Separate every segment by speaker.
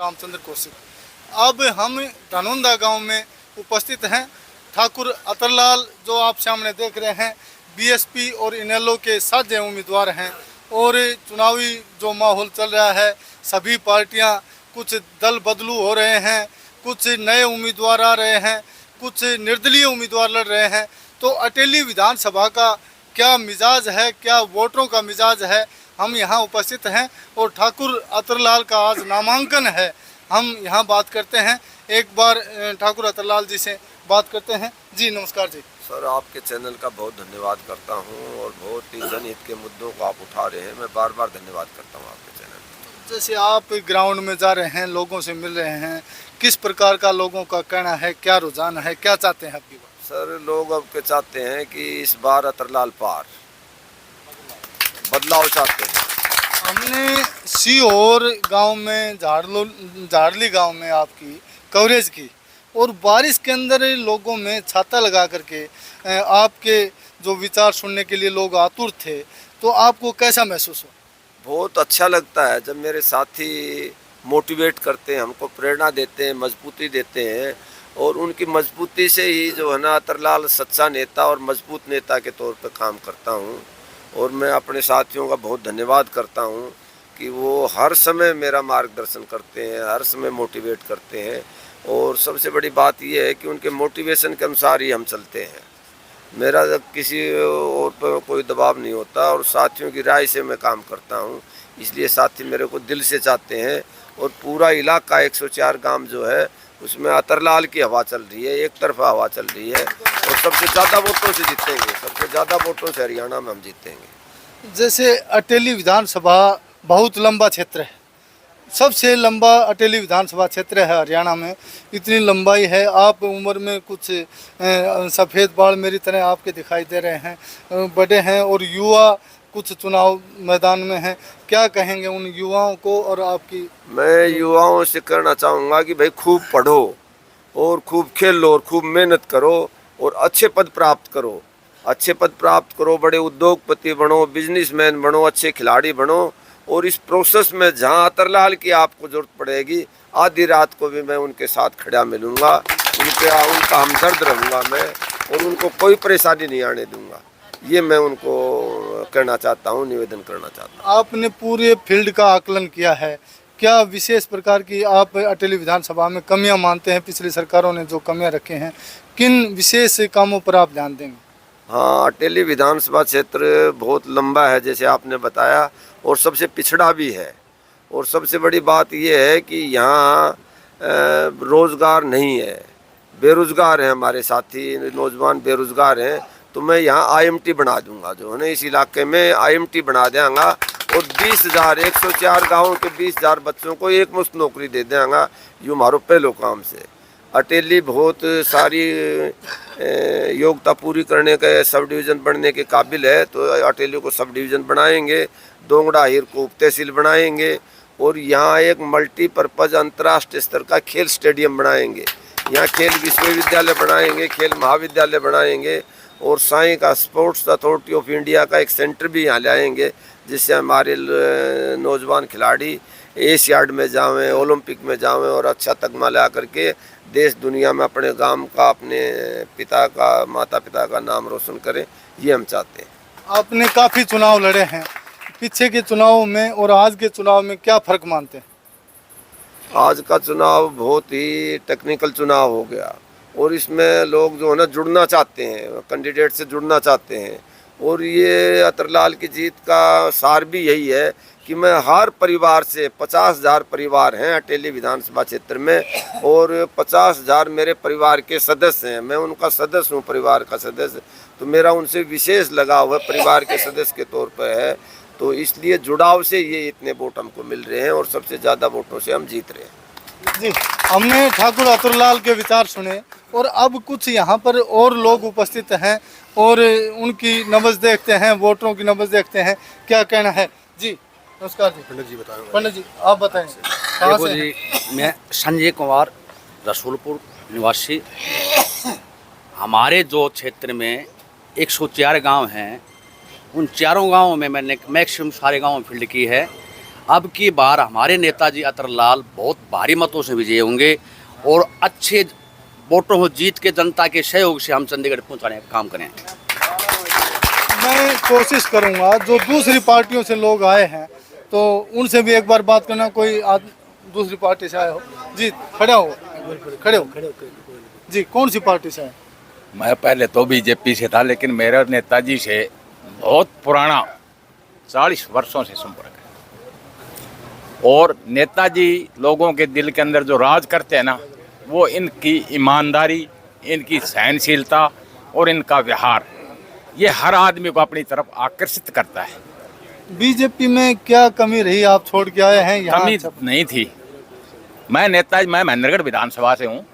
Speaker 1: रामचंद्र कौशिक। अब हम धनुंदा गांव में उपस्थित हैं। ठाकुर अतरलाल जो आप सामने देख रहे हैं बीएसपी और इनेलो के साझे उम्मीदवार हैं और चुनावी जो माहौल चल रहा है, सभी पार्टियां कुछ दल बदलू हो रहे हैं, कुछ नए उम्मीदवार आ रहे हैं, कुछ निर्दलीय उम्मीदवार लड़ रहे हैं। तो अटेली विधानसभा का क्या मिजाज है, क्या वोटरों का मिजाज है, हम यहाँ उपस्थित हैं और ठाकुर अतरलाल का आज नामांकन है। हम यहाँ बात करते हैं, एक बार ठाकुर अतरलाल जी से बात करते हैं। जी नमस्कार जी।
Speaker 2: सर, आपके चैनल का बहुत धन्यवाद करता हूँ और बहुत ही जनहित के मुद्दों को आप उठा रहे हैं। मैं बार बार धन्यवाद करता हूँ आपके चैनल का।
Speaker 1: जैसे आप ग्राउंड में जा रहे हैं, लोगों से मिल रहे हैं, किस प्रकार का लोगों का कहना है, क्या रुझान है, क्या चाहते हैं आपकी बात?
Speaker 2: सर, लोग अब के चाहते हैं कि इस बार अतरलाल पार बदलाव चाहते हैं।
Speaker 1: हमने सीहोर गांव में झाड़ली गांव में आपकी कवरेज की और बारिश के अंदर लोगों में छाता लगा करके आपके जो विचार सुनने के लिए लोग आतुर थे, तो आपको कैसा महसूस हुआ?
Speaker 2: बहुत अच्छा लगता है जब मेरे साथी मोटिवेट करते हैं, हमको प्रेरणा देते हैं, मजबूती देते हैं और उनकी मजबूती से ही जो है ना अतरलाल सच्चा नेता और मजबूत नेता के तौर पे काम करता हूँ। और मैं अपने साथियों का बहुत धन्यवाद करता हूँ कि वो हर समय मेरा मार्गदर्शन करते हैं, हर समय मोटिवेट करते हैं और सबसे बड़ी बात यह है कि उनके मोटिवेशन के अनुसार ही हम चलते हैं। मेरा किसी और पर कोई दबाव नहीं होता और साथियों की राय से मैं काम करता हूँ, इसलिए साथी मेरे को दिल से चाहते हैं। और पूरा इलाका 104 गांव जो है उसमें अतरलाल की हवा चल रही है, एक तरफा हवा चल रही है और सबसे ज़्यादा वोटों से जीतेंगे, सबसे ज़्यादा वोटों से हरियाणा में हम जीतेंगे।
Speaker 1: जैसे अटेली विधानसभा बहुत लंबा क्षेत्र है, सबसे लंबा अटेली विधानसभा क्षेत्र है हरियाणा में, इतनी लंबाई है। आप उम्र में कुछ सफ़ेद बाल मेरी तरह आपके दिखाई दे रहे हैं, बड़े हैं और युवा कुछ चुनाव मैदान में हैं, क्या कहेंगे उन युवाओं को? और आपकी
Speaker 2: मैं युवाओं से कहना चाहूँगा कि भाई खूब पढ़ो और खूब खेलो और खूब मेहनत करो और अच्छे पद प्राप्त करो, अच्छे पद प्राप्त करो, बड़े उद्योगपति बनो, बिजनेसमैन बनो, अच्छे खिलाड़ी बनो। और इस प्रोसेस में जहाँ अतरलाल की आपको ज़रूरत पड़ेगी, आधी रात को भी मैं उनके साथ खड़ा मिलूँगा, उनका हमदर्द रहूँगा मैं और उनको कोई परेशानी नहीं आने दूँगा। ये मैं उनको कहना चाहता हूँ, निवेदन करना चाहता हूँ।
Speaker 1: आपने पूरे फील्ड का आकलन किया है, क्या विशेष प्रकार की आप अटेली विधानसभा में कमियां मानते हैं? पिछली सरकारों ने जो कमियां रखे हैं, किन विशेष कामों पर आप ध्यान देंगे?
Speaker 2: हाँ, अटेली विधानसभा क्षेत्र बहुत लंबा है जैसे आपने बताया और सबसे पिछड़ा भी है। और सबसे बड़ी बात यह है कि यहाँ रोज़गार नहीं है, बेरोज़गार हैं हमारे साथी, नौजवान बेरोज़गार हैं। तो मैं यहाँ आईएमटी बना दूंगा, जो है ना इस इलाके में आईएमटी बना देंगा और 20,000 104 गाँवों के 20,000 बच्चों को एक मुश्त नौकरी दे देंगा। यूँ हमारो पहलो काम से अटेली बहुत सारी योग्यता पूरी करने के सब डिवीज़न बनने के काबिल है, तो अटेली को सब डिवीज़न बनाएंगे, दोंगड़ा हीर को उप तहसील बनाएंगे और यहाँ एक मल्टीपर्पज़ अंतर्राष्ट्रीय स्तर का खेल स्टेडियम बनाएंगे। यहाँ खेल विश्वविद्यालय बनाएंगे, खेल महाविद्यालय बनाएंगे और साई का स्पोर्ट्स अथॉरिटी ऑफ इंडिया का एक सेंटर भी यहाँ लाएंगे, जिससे हमारे नौजवान खिलाड़ी एशियाड में जावें, ओलंपिक में जावें और अच्छा तगमा ला करके देश दुनिया में अपने गांव का, अपने पिता का, माता पिता का नाम रोशन करें। ये हम चाहते हैं।
Speaker 1: आपने काफ़ी चुनाव लड़े हैं, पीछे के चुनाव में और आज के चुनाव में क्या फ़र्क मानते हैं?
Speaker 2: आज का चुनाव बहुत ही टेक्निकल चुनाव हो गया और इसमें लोग जो है ना जुड़ना चाहते हैं, कैंडिडेट से जुड़ना चाहते हैं। और ये अतरलाल की जीत का सार भी यही है कि मैं हर परिवार से 50,000 परिवार हैं अटेली विधानसभा क्षेत्र में और 50,000 मेरे परिवार के सदस्य हैं, मैं उनका सदस्य हूँ, परिवार का सदस्य। तो मेरा उनसे विशेष लगाव है, परिवार के सदस्य के तौर पर है, तो इसलिए जुड़ाव से ये इतने वोट हमको मिल रहे हैं और सबसे ज़्यादा वोटों से हम जीत रहे हैं।
Speaker 1: जी, हमने ठाकुर अतरलाल के विचार सुने और अब कुछ यहाँ पर और लोग उपस्थित हैं और उनकी नब्ज़ देखते हैं, वोटरों की नब्ज़ देखते हैं, क्या कहना है? जी नमस्कार जी।
Speaker 3: पंडित जी बताएं।
Speaker 1: पंडित जी आप बताएं, कहाँ
Speaker 3: देखो
Speaker 1: से?
Speaker 3: जी, मैं संजय कुमार रसूलपुर निवासी। हमारे जो क्षेत्र में 104 गांव हैं, उन चारों गांवों में मैंने मैक्सिमम सारे गांव फील्ड की है। अब की बार हमारे नेताजी अतरलाल बहुत भारी मतों से विजयी होंगे और अच्छे वोटों को जीत के जनता के सहयोग से हम चंडीगढ़ पहुंचाने का काम करें।
Speaker 1: मैं कोशिश करूंगा जो दूसरी पार्टियों से लोग आए हैं तो उनसे भी एक बार बात करना। कोई दूसरी पार्टी से आए हो जी, खड़े हो जी, कौन सी पार्टी से आए?
Speaker 4: मैं पहले तो बीजेपी से था, लेकिन मेरे नेताजी से बहुत पुराना 40 वर्षों से संपर्क है। और नेताजी लोगों के दिल के अंदर जो राज करते हैं ना, वो इनकी ईमानदारी, इनकी सहनशीलता और इनका व्यवहार, ये हर आदमी को अपनी तरफ आकर्षित करता है।
Speaker 1: बीजेपी में क्या कमी रही, आप छोड़ के आए हैं यहाँ?
Speaker 4: कमी नहीं थी। मैं महेंद्रगढ़ विधानसभा से हूँ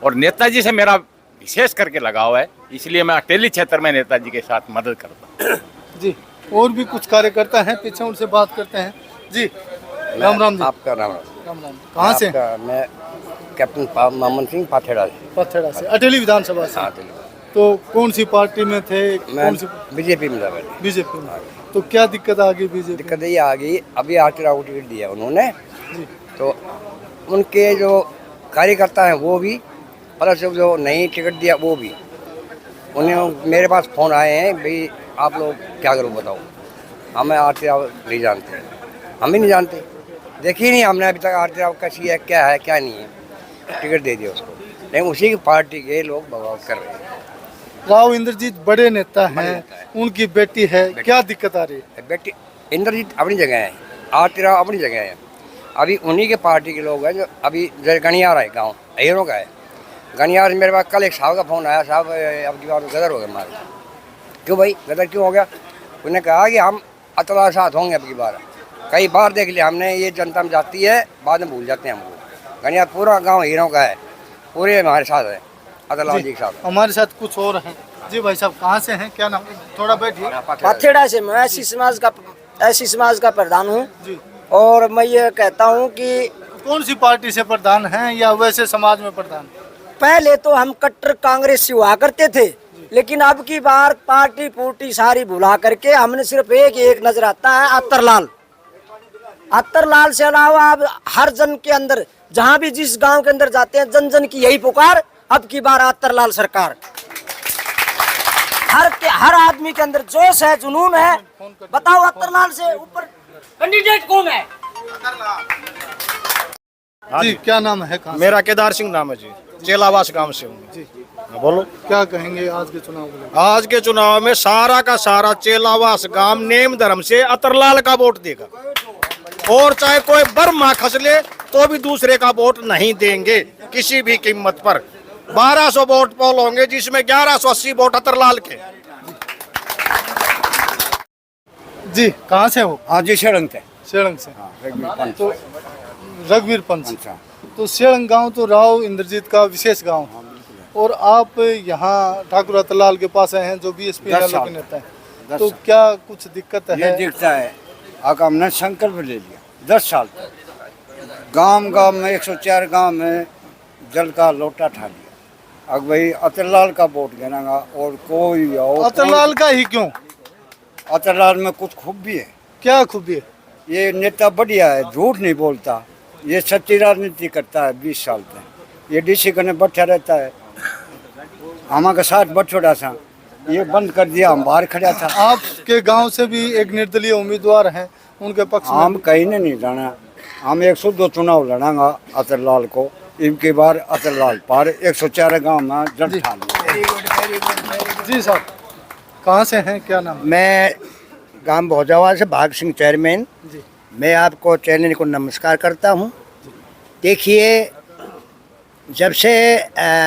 Speaker 4: और नेताजी से मेरा विशेष करके लगाव है, इसलिए मैं अटेली क्षेत्र में नेताजी के साथ मदद करता हूँ।
Speaker 1: जी, और भी कुछ कार्यकर्ता हैं पीछे, उनसे बात करते हैं जी। राम राम जी।
Speaker 5: आपका राम
Speaker 1: राम राम। कहाँ से?
Speaker 5: मैं कैप्टन मामन सिंह पाथेड़ा से।
Speaker 1: पथेड़ा से, अटेली विधानसभा से।
Speaker 5: हाँ,
Speaker 1: तो कौन सी पार्टी में थे? कौन सी?
Speaker 5: बीजेपी में था।
Speaker 1: बीजेपी में। तो क्या दिक्कत आ गई बीजेपी?
Speaker 5: दिक्कत ये आ गई, अभी आरटीआई को टिकट दिया उन्होंने,
Speaker 1: जी।
Speaker 5: तो उनके जो कार्यकर्ता हैं वो भी, प्लस जो नई टिकट दिया वो भी, उन्हें मेरे पास फ़ोन आए हैं, भाई आप लोग क्या करो बताओ, हमें आरटीआई नहीं जानते, हम भी नहीं जानते, देखी नहीं हमने अभी तक आरटीआई कैसी है, क्या है क्या नहीं है, टिकट दे दिया उसको। लेकिन उसी की पार्टी के लोग बगावत कर रहे हैं।
Speaker 1: राव इंद्रजीत बड़े नेता हैं, उनकी बेटी है, क्या दिक्कत आ रही है?
Speaker 5: बेटी इंद्रजीत अपनी जगह है, आरटीआई अपनी जगह है। अभी उन्हीं के पार्टी के लोग हैं जो अभी गणियार है, गाँव अहिरों का है। गणियार मेरे पास कल एक साहब का फ़ोन आया, साहब अब की बार गदर हो गया हमारे। क्यों भाई गदर क्यों हो गया? उन्होंने कहा कि हम अतला साथ होंगे अब की बार। कई बार देख लिया हमने, ये जनता में जाती है, बाद में भूल जाते हैं हमको। गणियार पूरा गाँव हीरों का है, पूरे हमारे साथ है, अतलाल जी के साथ।
Speaker 1: हमारे साथ कुछ और हैं जी। भाई साहब कहाँ से हैं, क्या नाम? थोड़ा बैठिए।
Speaker 6: पाथेड़ा से। मैं ऐसी समाज का प्रधान हूँ
Speaker 1: जी।
Speaker 6: और मैं ये कहता हूँ कि
Speaker 1: कौन सी पार्टी से प्रधान हैं या वैसे समाज में प्रधान?
Speaker 6: पहले तो हम कट्टर कांग्रेस से हुआ करते थे, लेकिन अब की बार पार्टी पूर्टी सारी भुला करके हमने सिर्फ एक नजर आता है अतरलाल। अतरलाल से अलावा अब हर जन के अंदर, जहाँ भी जिस गांव के अंदर जाते हैं, जन जन की यही पुकार, अब की बार अतरलाल सरकार। हर आदमी के अंदर जोश है, जुनून है। बताओ अतरलाल से ऊपर कैंडिडेट कौन है?
Speaker 1: जी, क्या नाम है? कहाँ से?
Speaker 7: मेरा केदार सिंह नाम है जी, चेलावास गांव से हूँ
Speaker 1: जी।
Speaker 7: बोलो।
Speaker 1: क्या कहेंगे आज के चुनाव में?
Speaker 7: आज के चुनाव में सारा का सारा चेलावास गांव नेम धर्म से अतरलाल का वोट देगा, और चाहे कोई बर्मा खस ले तो भी दूसरे का वोट नहीं देंगे किसी भी कीमत पर। 1200 वोट पोल होंगे, जिसमें 1180 वोट अतरलाल के।
Speaker 1: जी, कहाँ से हो?
Speaker 5: हाँ जी, शेरंग थे।
Speaker 1: सेड़ंग से। तो रघुवीर पंच। तो सेड़ंग गांव तो राव इंद्रजीत का विशेष गांव है, और आप यहाँ ठाकुर अतरलाल के पास आए हैं जो बीएसपी के नेता हैं। तो क्या कुछ दिक्कत
Speaker 8: ये
Speaker 1: है?
Speaker 8: दिखता है, अगर हमने संकल्प ले लिया 10 साल तक, गांव गांव में 104 गांव में जल का लोटा ठा लिया, अब भाई अतरलाल का वोट गिनागा और कोई और
Speaker 1: अतरलाल का ही क्यों?
Speaker 8: अतरलाल में कुछ खूबी है।
Speaker 1: क्या खूबी है?
Speaker 8: ये नेता बढ़िया है, झूठ नहीं बोलता, ये सच्ची राजनीति करता है 20 साल तक। ये डीसी करने बैठा रहता है, हमारे साथ बछोड़ा सा ये बंद कर दिया, हम बाहर खड़ा था।
Speaker 1: आपके गांव से भी एक निर्दलीय उम्मीदवार हैं, उनके पक्ष में
Speaker 8: हम कहीं नहीं जाना, हम 102 चुनाव लड़ांगा अतरलाल को। इनके बार अतरलाल पार 104 गांव में जल ठा लिया।
Speaker 1: जी साहब, कहाँ से हैं, क्या नाम?
Speaker 5: मैं गांव भोजावा से भाग सिंह चेयरमैन।
Speaker 1: जी।
Speaker 5: मैं आपको चैनल को नमस्कार करता हूं। देखिए, जब से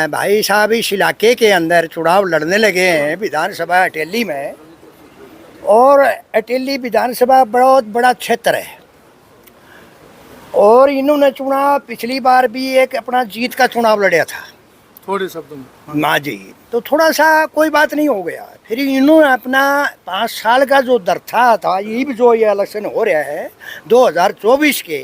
Speaker 5: भाई साहब इस इलाके के अंदर चुनाव लड़ने लगे हैं विधानसभा अटेली में, और अटेली विधानसभा बहुत बड़ा क्षेत्र है, और इन्होंने चुनाव पिछली बार भी एक अपना जीत का चुनाव लड़ा था।
Speaker 1: थोड़े शब्दों में।
Speaker 5: माँ जी, तो थोड़ा सा कोई बात नहीं हो गया। फिर इन्होंने अपना 5 साल का जो दरथा था, ये भी जो ये इलेक्शन हो रहा है 2024 के,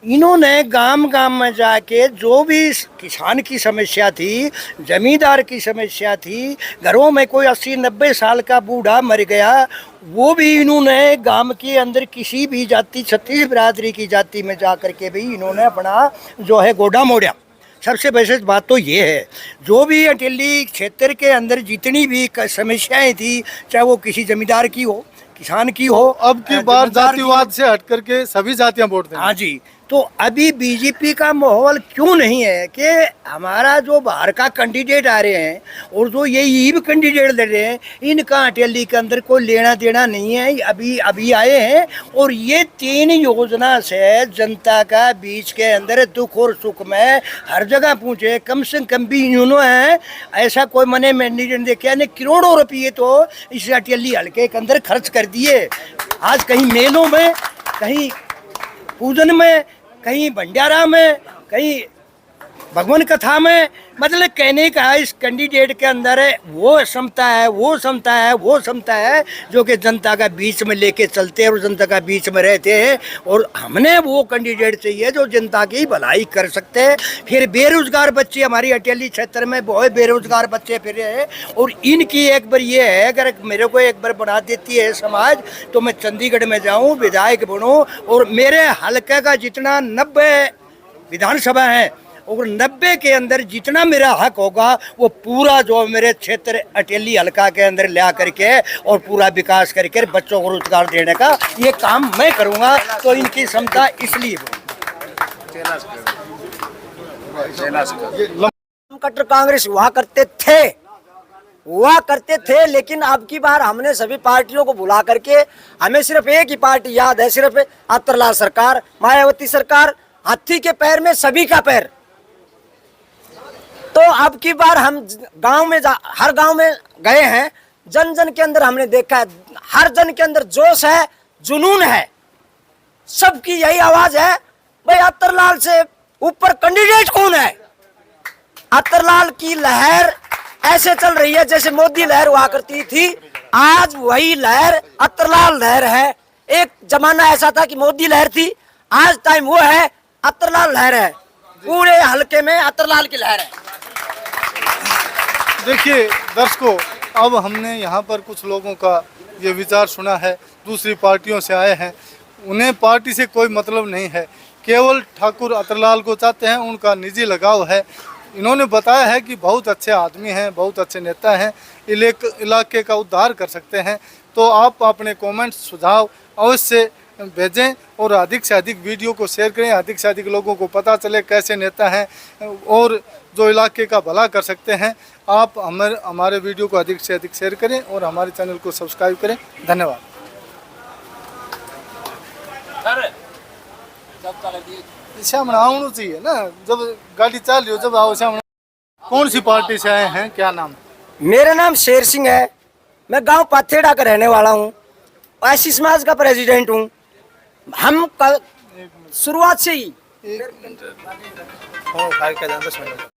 Speaker 7: इन्होंने गांव गांव में जाके जो भी किसान की समस्या थी, जमींदार की समस्या थी, घरों में कोई 80-90 साल का बूढ़ा मर गया, वो भी इन्होंने गांव के अंदर किसी भी जाति, छत्तीस बिरादरी की जाति में जा करके भी इन्होंने अपना जो है गोडा मोड़ा। सबसे विशेष बात तो ये है, जो भी अटेली क्षेत्र के अंदर जितनी भी समस्याएं थी, चाहे वो किसी जमींदार की हो, किसान की हो,
Speaker 1: अब की बार जातिवाद से हट करके सभी जातियां वोट देंगे।
Speaker 7: हाँ जी, तो अभी बीजेपी का माहौल क्यों नहीं है कि हमारा जो बाहर का कैंडिडेट आ रहे हैं और जो ये ईव कैंडिडेट ले रहे हैं, इनका अटेली के अंदर कोई लेना देना नहीं है। अभी आए हैं और ये 3 योजना से जनता का बीच के अंदर दुख और सुख में हर जगह पहुँचे। कम से कम भी इन्होंने ऐसा कोई मने मैंडेट देखा नहीं, करोड़ों रुपये तो इस अटेली हल्के के अंदर खर्च कर दिए। आज कहीं मेलों में, कहीं पूजन में, कहीं भंडारा में, कहीं भगवान कथा में, मतलब कहने का इस कैंडिडेट के अंदर है वो क्षमता है, वो क्षमता है, वो क्षमता है जो कि जनता का बीच में लेके चलते हैं और जनता का बीच में रहते हैं। और हमने वो कैंडिडेट चाहिए जो जनता की भलाई कर सकते हैं। फिर बेरोजगार बच्चे हमारी अटेली क्षेत्र में बहुत बेरोजगार बच्चे फिर हैं और इनकी एक बार ये है, अगर मेरे को एक बार बना देती है समाज तो मैं चंडीगढ़ में जाऊँ, विधायक बनूँ और मेरे हल्के का जितना 90 विधानसभा है और 90 के अंदर जितना मेरा हक होगा वो पूरा जो मेरे क्षेत्र अटेली हल्का के अंदर ला करके और पूरा विकास करके बच्चों को रोजगार देने का ये काम मैं करूंगा। तो इनकी क्षमता इसलिए
Speaker 6: हम कट्टर कांग्रेस हुआ करते थे, लेकिन अब की बार हमने सभी पार्टियों को बुला करके हमें सिर्फ एक ही पार्टी याद है, सिर्फ अतरलाल सरकार, मायावती सरकार, हाथी के पैर में सभी का पैर। तो अब की बार हम गांव में हर गांव में गए हैं, जन जन के अंदर हमने देखा है, हर जन के अंदर जोश है, जुनून है, सबकी यही आवाज है भाई अतरलाल से ऊपर कैंडिडेट कौन है। अतरलाल की लहर ऐसे चल रही है जैसे मोदी लहर हुआ करती थी, आज वही लहर अतरलाल लहर है। एक जमाना ऐसा था कि मोदी लहर थी, आज टाइम वो है अतरलाल लहर है, पूरे हलके में अतरलाल की लहर है।
Speaker 1: देखिए दर्शकों, अब हमने यहाँ पर कुछ लोगों का ये विचार सुना है, दूसरी पार्टियों से आए हैं, उन्हें पार्टी से कोई मतलब नहीं है, केवल ठाकुर अतरलाल को चाहते हैं, उनका निजी लगाव है। इन्होंने बताया है कि बहुत अच्छे आदमी हैं, बहुत अच्छे नेता हैं, इलाके का उद्धार कर सकते हैं। तो आप अपने कमेंट सुझाव अवश्य भेजें और अधिक से अधिक वीडियो को शेयर करें, अधिक से अधिक लोगों को पता चले कैसे नेता हैं और जो इलाके का भला कर सकते हैं। आप हमारे वीडियो को अधिक से अधिक शेयर करें और हमारे चैनल को सब्सक्राइब करें। धन्यवाद। सामने आना चाहिए ना, जब गाड़ी चल रही हो जब आओ सामने। कौन सी पार्टी से आए हैं, क्या नाम?
Speaker 6: मेरा नाम शेर सिंह है, मैं गांव पाथेड़ा का रहने वाला हूँ, ऐसी समाज का प्रेसिडेंट हूँ। हम शुरुआत से ही